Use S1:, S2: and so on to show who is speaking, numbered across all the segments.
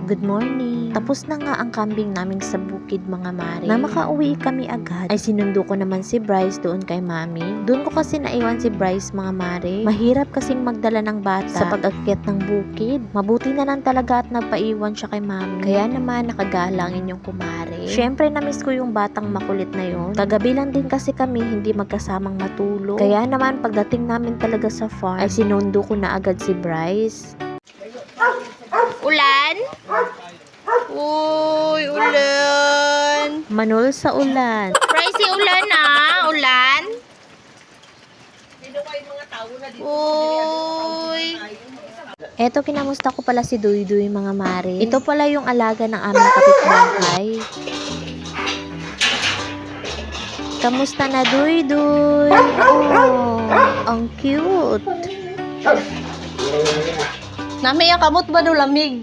S1: Good morning. Tapos na nga ang kambing naming sa bukid mga mare. Na makauwi kami agad, ay sinundo ko naman si Bryce doon kay mami. Doon ko kasi naiwan si Bryce mga mare. Mahirap kasing magdala ng bata sa pag-akyat ng bukid. Mabuti na lang talaga at nagpaiwan siya kay mami. Kaya naman nakagalangin yung kumare. Syempre namiss ko yung batang makulit na yun. Kagabi lang din kasi kami hindi magkasamang matulog. Kaya naman pagdating namin talaga sa farm, ay sinundo ko na agad si Bryce.
S2: Ulan? Uy, ulan.
S1: Manol sa ulan.
S2: Pricey ulan ah, ulan. Uy.
S1: Eto, kinamusta ko pala si Duyduy mga mare. Ito pala yung alaga ng aming kapitbahay. Kamusta na Duyduy? Oh, ang cute.
S2: Namaya kamot ba do lamig?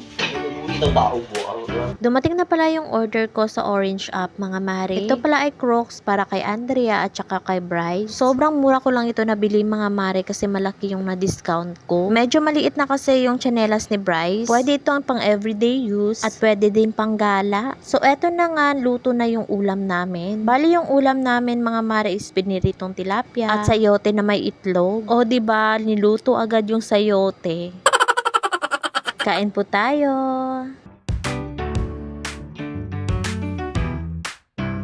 S1: Dumating na pala yung order ko sa Orange App mga mare. Ito pala ay Crocs para kay Andrea at saka kay Bryce. Sobrang mura ko lang ito nabili mga mare kasi malaki yung na-discount ko. Medyo maliit na kasi yung chanelas ni Bryce. Pwede itong pang everyday use at pwede din pang gala. So eto na nga, luto na yung ulam namin. Bali yung ulam namin mga mare is piniritong tilapia at sayote na may itlog. O diba, niluto agad yung sayote. Kain po tayo.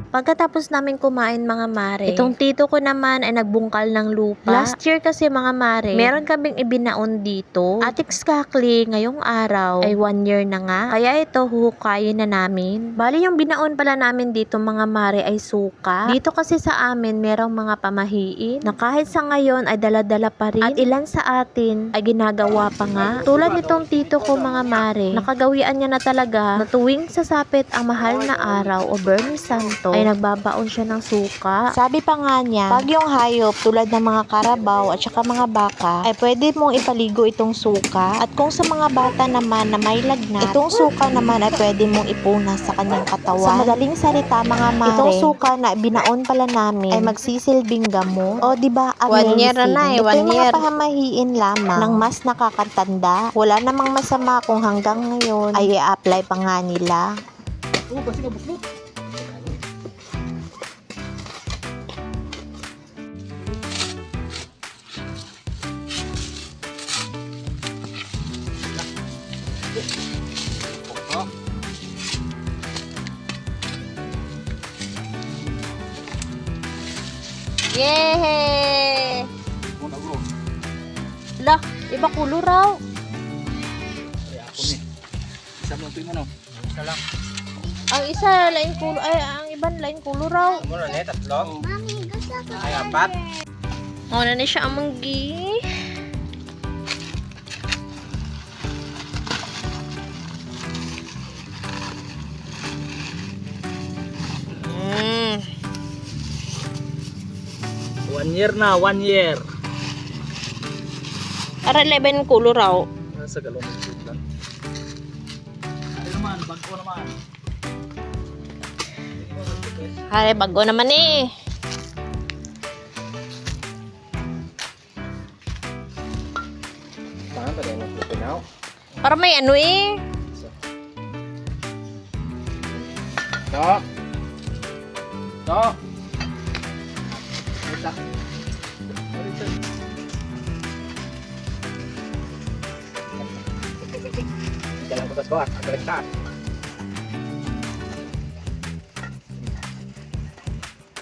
S1: Pagkatapos namin kumain mga mare, itong tito ko naman ay nagbungkal ng lupa. Last year kasi mga mare, meron kaming ibinaon dito. At exactly, ngayong araw ay 1 year na nga. Kaya ito, huhukayin na namin. Bali yung binaon pala namin dito mga mare ay suka. Dito kasi sa amin, merong mga pamahiin na kahit sa ngayon ay dala-dala pa rin. At ilan sa atin ay ginagawa pa nga. Tulad nitong tito ko mga mare, nakagawian niya na talaga na tuwing sasapit ang mahal na araw o Bernie Santo, ay nagbabaon siya ng suka. Sabi pa nga niya, pag yung hayop tulad ng mga karabaw at saka mga baka, ay pwede mong ipaligo itong suka. At kung sa mga bata naman na may lagnat, itong suka naman ay pwede mong ipunas sa kanyang katawan. Sa madaling salita mga mare, itong suka na binaon pala namin ay magsisilbing gamot. O diba, amazing.
S2: 1 year na eh, 1
S1: Ito yung
S2: year.
S1: mga pahamahiin lamang ng mas nakakatanda. Wala namang masama kung hanggang ngayon ay i-apply pa nga nila.
S2: Yehey! Lah, iba kulo raw. Ang isa lain kulo, ay ang iban lain kulo raw.
S3: Muna na, tatlo. Ay, apat.
S2: Oh, na siya amanggi. Mm.
S3: 1 year na, 1 year.
S2: Ara 11 kulo raw.
S3: Nasa galong ng lang. Ay naman, bago naman.
S2: Are bago naman eh.
S3: Saan ba din ang pinaw?
S2: Para may ano eh.
S3: To. To. Ito. Jalan bukas bawah, agak dekat.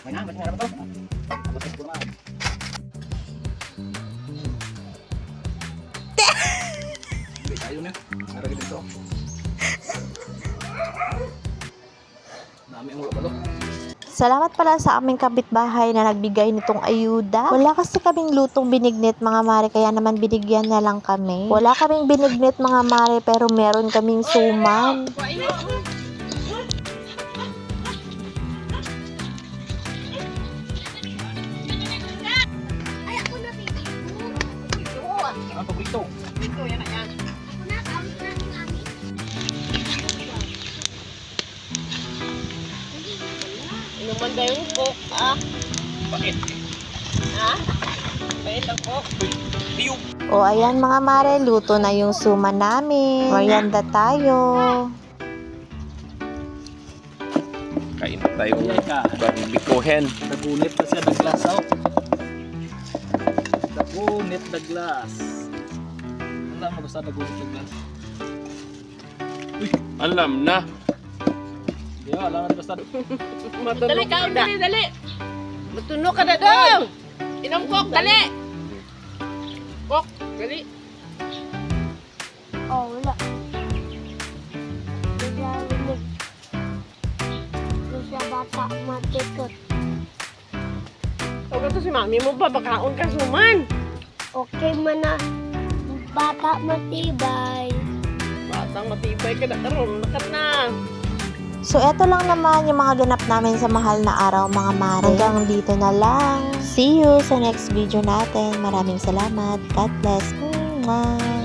S3: Mana, masih ngarap to? Bukas kurang. Ayun na, naragin dito. Dami ang ulo-ulo.
S1: Salamat pala sa aming kapitbahay na nagbigay nitong ayuda. Wala kasi kaming lutong binignit mga mare, kaya naman binigyan na lang kami. Wala kaming binignit mga mare, pero meron kaming suman.
S3: Ang paborito.
S2: Inuman daw yung coke ah.
S3: Bakit?
S2: Ha? Pait ang coke.
S1: O ayan mga mare, luto na yung suman namin. Merienda tayo.
S4: Kain tayo.
S3: Kaya ka.
S4: Barbikuhin.
S3: Nagunit na siya ng glass out. Nagunit na glass. Alam mo basta nagunit na glass. Uy,
S4: Alam na.
S3: di ba? Alam mo basta.
S2: Dali ka, dali. Matuno ka na daw. Inom kok, dali. Kok, dali.
S5: Oh, wala. Bigla lumig. Doon sa bata matikot.
S2: Huwag to si mami mo ba? Bakaon ka suman.
S5: Okay man na. Bata matibay.
S2: Batang matibay ka na karon. Nakat na.
S1: So, eto lang naman yung mga ganap namin sa mahal na araw, mga mare. Hanggang dito na lang. See you sa next video natin. Maraming salamat. God bless. Mwah!